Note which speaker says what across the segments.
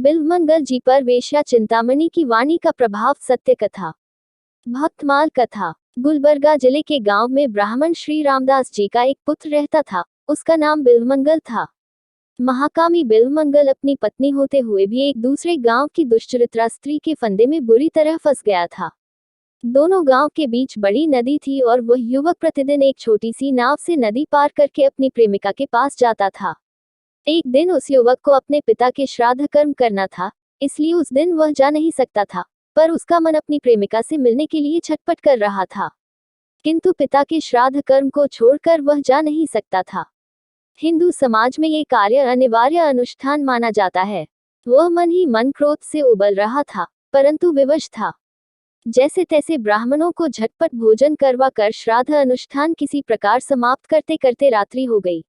Speaker 1: बिल्वमंगल जी पर वेश्या चिंतामणि की वाणी का प्रभाव। सत्य कथा। भक्तमाल कथा। गुलबर्गा जिले के गांव में ब्राह्मण श्री रामदास जी का एक पुत्र रहता था। उसका नाम बिल्वमंगल था। महाकामी बिल्वमंगल अपनी पत्नी होते हुए भी एक दूसरे गांव की दुष्चरित्रा स्त्री के फंदे में बुरी तरह फंस गया था। दोनों गांव के बीच बड़ी नदी थी और वह युवक प्रतिदिन एक छोटी सी नाव से नदी पार करके अपनी प्रेमिका के पास जाता था। एक दिन उस युवक को अपने पिता के श्राद्ध कर्म करना था, इसलिए उस दिन वह जा नहीं सकता था, पर उसका मन अपनी प्रेमिका से मिलने के लिए छटपट कर रहा था। किंतु पिता के श्राद्ध कर्म को छोड़कर वह जा नहीं सकता था। हिंदू समाज में ये कार्य अनिवार्य अनुष्ठान माना जाता है। वह मन ही मन क्रोध से उबल रहा था, परंतु विवश था। जैसे तैसे ब्राह्मणों को झटपट भोजन करवा कर श्राद्ध अनुष्ठान किसी प्रकार समाप्त करते करते रात्रि हो गई।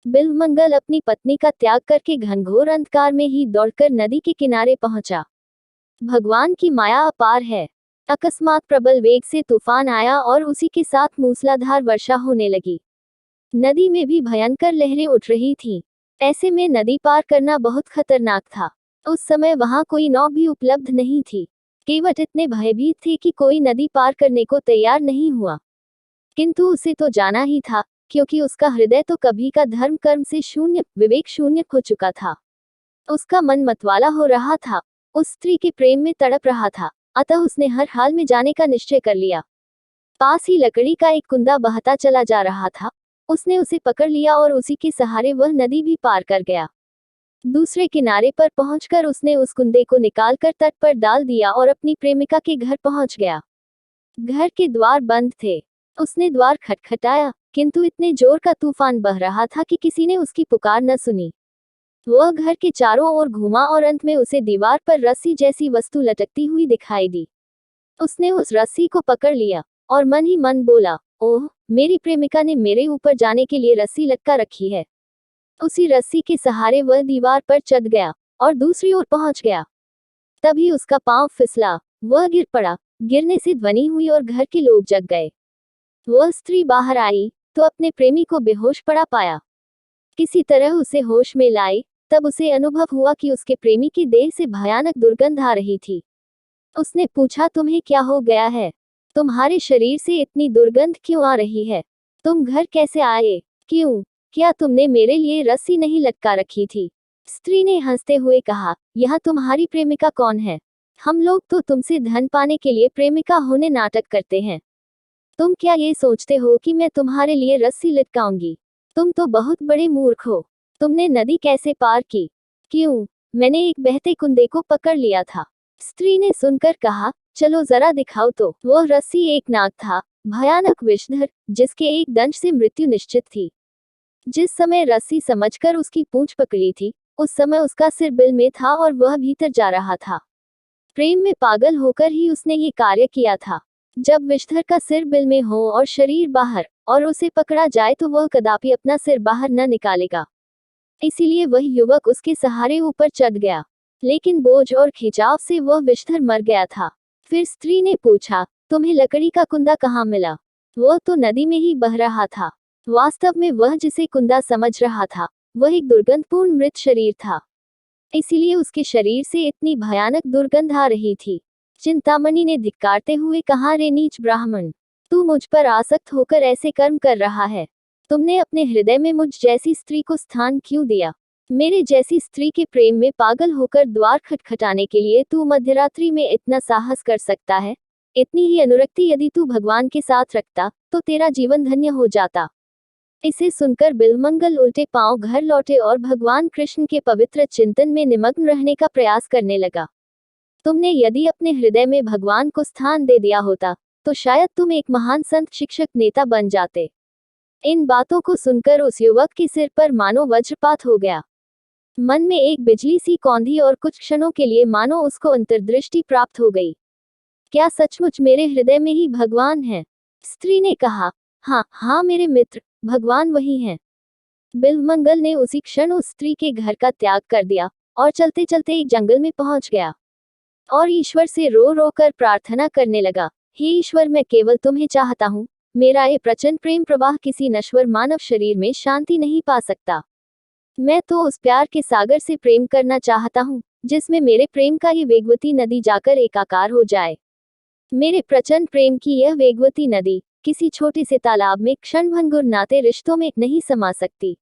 Speaker 1: बिल्वमंगल अपनी पत्नी का त्याग करके घनघोर अंधकार में ही दौड़कर नदी के किनारे पहुंचा। भगवान की माया अपार है। अकस्मात प्रबल वेग से तूफान आया और उसी के साथ मूसलाधार वर्षा होने लगी। नदी में भी भयंकर लहरें उठ रही थीं। ऐसे में नदी पार करना बहुत खतरनाक था। उस समय वहां कोई नाव भी उपलब्ध नहीं थी। केवट इतने भयभीत थे कि कोई नदी पार करने को तैयार नहीं हुआ। किंतु उसे तो जाना ही था, क्योंकि उसका हृदय तो कभी का धर्म कर्म से शून्य, विवेक शून्य हो चुका था। उसका मन मतवाला हो रहा था, उस स्त्री के प्रेम में तड़प रहा था, अतः उसने हर हाल में जाने का निश्चय कर लिया। पास ही लकड़ी का एक कुंदा बहता चला जा रहा था। उसने उसे पकड़ लिया और उसी के सहारे वह नदी भी पार कर गया। दूसरे किनारे पर पहुंचकर उसने उस कुंदे को निकालकर तट पर डाल दिया और अपनी प्रेमिका के घर पहुंच गया। घर के द्वार बंद थे। उसने द्वार खटखटाया, किंतु इतने जोर का तूफान बह रहा था कि किसी ने उसकी पुकार न सुनी। वह घर के चारों ओर घूमा और अंत में उसे दीवार पर रस्सी जैसी वस्तु लटकती हुई दिखाई दी। उसने उस रस्सी को पकड़ लिया और मन ही मन बोला, ओह, मेरी प्रेमिका ने मेरे ऊपर जाने के लिए रस्सी लटका रखी है। उसी रस्सी के सहारे वह दीवार पर चढ़ गया और दूसरी ओर पहुंच गया। तभी उसका पांव फिसला, वह गिर पड़ा। गिरने से ध्वनि हुई और घर के लोग जग गए। वह स्त्री बाहर आई तो अपने प्रेमी को बेहोश पड़ा पाया। किसी तरह उसे होश में लाई, तब उसे अनुभव हुआ कि उसके प्रेमी की देह से भयानक दुर्गंध आ रही थी। उसने पूछा, तुम्हें क्या हो गया है? तुम्हारे शरीर से इतनी दुर्गंध क्यों आ रही है? तुम घर कैसे आए? क्यों? क्या तुमने मेरे लिए रस्सी नहीं लटका रखी थी? स्त्री ने हंसते हुए कहा, यह तुम्हारी प्रेमिका कौन है? हम लोग तो तुमसे धन पाने के लिए प्रेमिका होने नाटक करते हैं। तुम क्या ये सोचते हो कि मैं तुम्हारे लिए रस्सी लटकाऊंगी? तुम तो बहुत बड़े मूर्ख हो। तुमने नदी कैसे पार की? क्यों? मैंने एक बहते कुंदे को पकड़ लिया था। स्त्री ने सुनकर कहा, चलो जरा दिखाओ तो। वह रस्सी एक नाग था, भयानक विषधर, जिसके एक दंश से मृत्यु निश्चित थी। जिस समय रस्सी समझकर उसकी पूंछ पकड़ी थी, उस समय उसका सिर बिल में था और वह भीतर जा रहा था। प्रेम में पागल होकर ही उसने ये कार्य किया था। जब विषधर का सिर बिल में हो और शरीर बाहर, और उसे पकड़ा जाए तो वह कदापि अपना सिर बाहर न निकालेगा। इसीलिए वह युवक उसके सहारे ऊपर चढ़ गया, लेकिन बोझ और खिंचाव से वह विषधर मर गया था। फिर स्त्री ने पूछा, तुम्हें लकड़ी का कुंदा कहाँ मिला? वह तो नदी में ही बह रहा था। वास्तव में वह जिसे कुंदा समझ रहा था, वह एक दुर्गंधपूर्ण मृत शरीर था। इसीलिए उसके शरीर से इतनी भयानक दुर्गंध आ रही थी। चिंतामणि ने धिक्कारते हुए कहा, रे नीच ब्राह्मण, तू मुझ पर आसक्त होकर ऐसे कर्म कर रहा है। तुमने अपने हृदय में मुझ जैसी स्त्री को स्थान क्यों दिया? मेरे जैसी स्त्री के प्रेम में पागल होकर द्वार खटखटाने के लिए तू मध्यरात्रि में इतना साहस कर सकता है? इतनी ही अनुरक्ति यदि तू भगवान के साथ रखता तो तेरा जीवन धन्य हो जाता। इसे सुनकर बिल्वमंगल उल्टे पांव घर लौटे और भगवान कृष्ण के पवित्र चिंतन में निमग्न रहने का प्रयास करने लगा। तुमने यदि अपने हृदय में भगवान को स्थान दे दिया होता तो शायद तुम एक महान संत, शिक्षक, नेता बन जाते। इन बातों को सुनकर उस युवक के सिर पर मानो वज्रपात हो गया। मन में एक बिजली सी कौंधी और कुछ क्षणों के लिए मानो उसको अंतर्दृष्टि प्राप्त हो गई। क्या सचमुच मेरे हृदय में ही भगवान है? स्त्री ने कहा, हाँ हाँ मेरे मित्र, भगवान वही हैं। बिल्वमंगल ने उसी क्षण उस स्त्री के घर का त्याग कर दिया और चलते चलते एक जंगल में पहुंच गया और ईश्वर से रो रो कर प्रार्थना करने लगा, हे ईश्वर, मैं केवल तुम्हें चाहता हूँ। मेरा ये प्रचंड प्रेम प्रवाह किसी नश्वर मानव शरीर में शांति नहीं पा सकता। मैं तो उस प्यार के सागर से प्रेम करना चाहता हूँ जिसमें मेरे प्रेम का ये वेगवती नदी जाकर एकाकार हो जाए। मेरे प्रचंड प्रेम की यह वेगवती नदी किसी छोटे से तालाब में क्षणभंगुर नाते रिश्तों में नहीं समा सकती।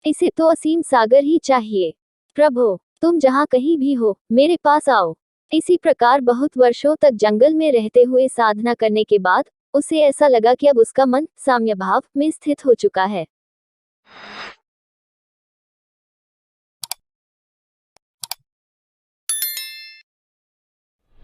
Speaker 1: इसे तो असीम सागर ही चाहिए। प्रभु, तुम जहाँ कहीं भी हो, मेरे पास आओ। इसी प्रकार बहुत वर्षों तक जंगल में रहते हुए साधना करने के बाद उसे ऐसा लगा कि अब उसका मन साम्य भाव में स्थित हो चुका है।